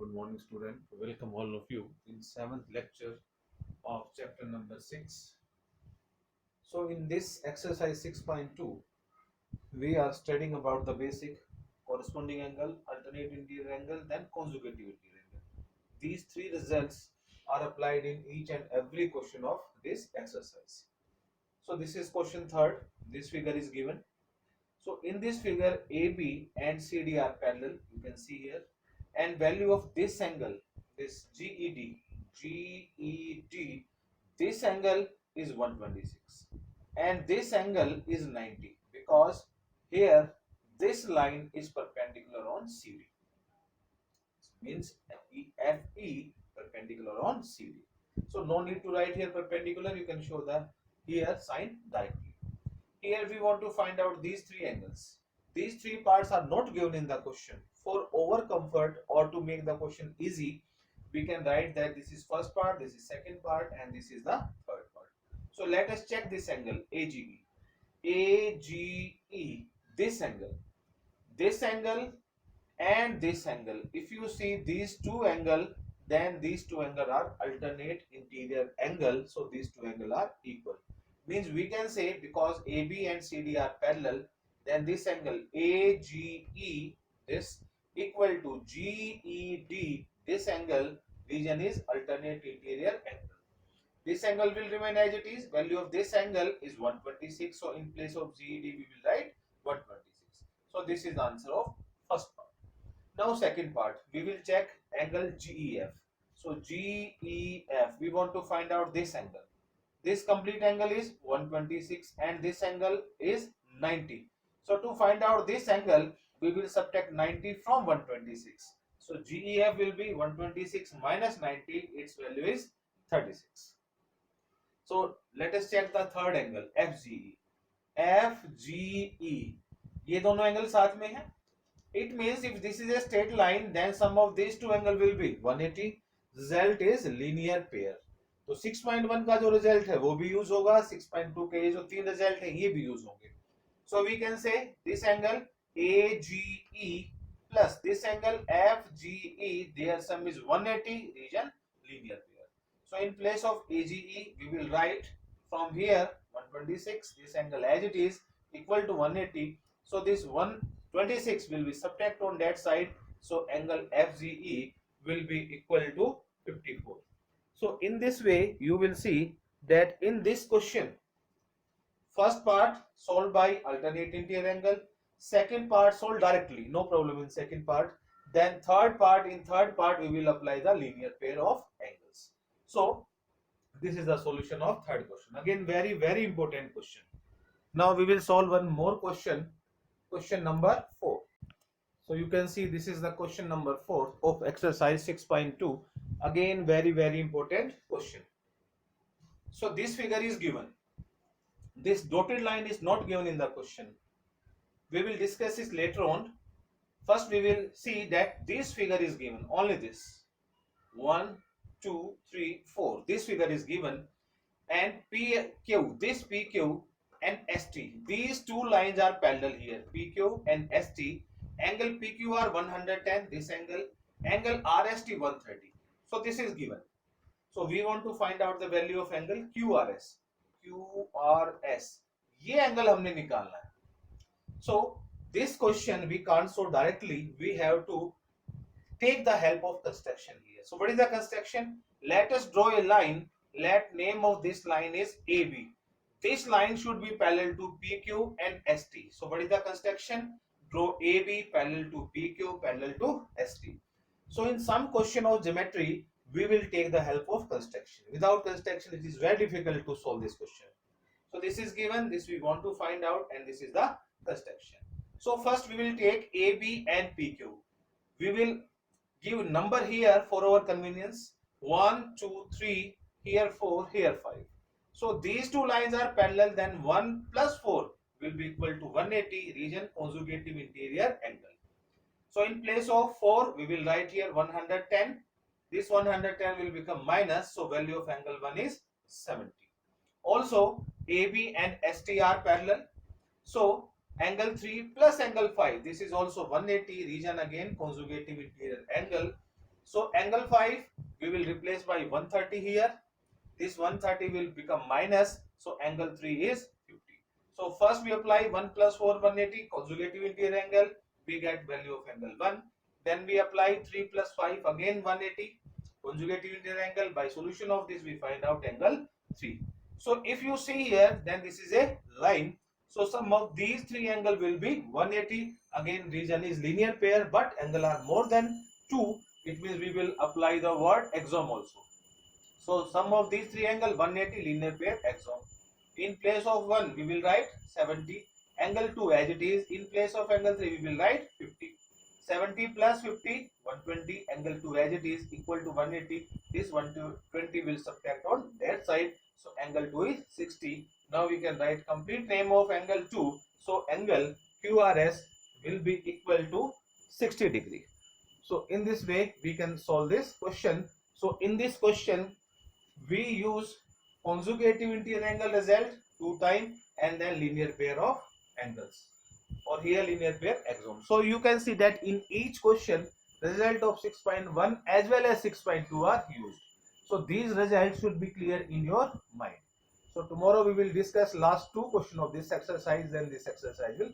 Good morning, student. Welcome all of you in 7th lecture of chapter number 6. So in this exercise 6.2, we are studying about the basic corresponding angle, alternate interior angle, then conjugative interior angle. These three results are applied in each and every question of this exercise. So this is question third. This figure is given. So in this figure, AB and CD are parallel. You can see here, and value of this angle, this GED, this angle is 126, and this angle is 90 because here this line is perpendicular on CD. Means FE perpendicular on CD. So no need to write here perpendicular. You can show the here sign directly. Here we want to find out these three angles. These three parts are not given in the question. For over comfort or to make the question easy, we can write that this is first part, this is second part, and this is the third part. So let us check this angle AGE. AGE, this angle, and this angle. If you see these two angles, then these two angles are alternate interior angle. So these two angles are equal. Means we can say because AB and CD are parallel, then this angle AGE this equal to GED, this angle region is alternate interior angle. This angle will remain as it is. Value of this angle is 126. So in place of GED we will write 126. So this is the answer of first part. Now second part, we will check angle GEF. So GEF, we want to find out this angle. This complete angle is 126 and this angle is 90. So to find out this angle, we will subtract 90 from 126. So GEF will be 126 minus 90, its value is 36. So let us check the third angle FGE. FGE, ये दोनों angle साथ में है. It means if this is a straight line, then sum of these two angle will be 180. Result is linear pair. तो 6.1 का जो result है वो भी यूज होगा, 6.2 के जो तीन रिजल्ट है ये भी यूज होंगे. So we can say this angle AGE plus this angle FGE, their sum is 180, region linear pair. So in place of AGE, we will write from here 126, this angle as it is equal to 180. So this 126 will be subtract on that side. So angle FGE will be equal to 54. So in this way, you will see that in this question, first part solved by alternate interior angle, second part solved directly, no problem in second part. Then third part, in third part we will apply the linear pair of angles. So this is the solution of third question. Again, very important question. Now we will solve one more question, question number 4. So you can see this is the question number 4 of exercise 6.2. Again, very important question. So this figure is given. This dotted line is not given in the question. We will discuss this later on. First we will see that this figure is given, only this. 1, 2, 3, 4. This figure is given, and PQ, this PQ and ST. These two lines are parallel here, PQ and ST. Angle PQ are 110, this angle RST 130. So this is given. So we want to find out the value of angle QRS. ये angle हमने निकालना है. So this question we can't solve directly. We have to take the help of construction here. So what is the construction? Let us draw a line. Let name of this line is AB. This line should be parallel to PQ and ST. So what is the construction? Draw AB parallel to PQ parallel to ST. So in some question of geometry, we will take the help of construction. Without construction, it is very difficult to solve this question. So this is given, this we want to find out, and this is the construction. So first we will take AB and PQ. We will give number here for our convenience. 1, 2, 3, here 4, here 5. So these two lines are parallel, then 1 plus 4 will be equal to 180, region conjugative interior angle. So in place of 4, we will write here 110. This 110 will become minus, so value of angle 1 is 70. Also, AB and ST are parallel. So angle 3 plus angle 5, this is also 180, region again conjugative interior angle. So angle 5 we will replace by 130 here. This 130 will become minus. So angle 3 is 50. So first we apply 1 plus 4 180 conjugative interior angle. We get value of angle 1. Then we apply 3 plus 5 again 180 conjugative interior angle. By solution of this we find out angle 3. So if you see here, then this is a line. So sum of these three angle will be 180. Again region is linear pair, but angle are more than 2. It means we will apply the word axiom also. So sum of these three angle 180 linear pair axiom. In place of 1 we will write 70. Angle 2 as it is. In place of angle 3 we will write 50. 70 plus 50 120. Angle 2 as it is equal to 180. This 120 will subtract on that side. So angle 2 is 60. Now we can write complete name of angle 2. So angle QRS will be equal to 60 degree. So in this way we can solve this question. So in this question we use conjugative interior angle result 2 times and then linear pair of angles, or here linear pair axiom. So you can see that in each question result of 6.1 as well as 6.2 are used. So these results should be clear in your mind. So tomorrow we will discuss last two questions of this exercise, then this exercise will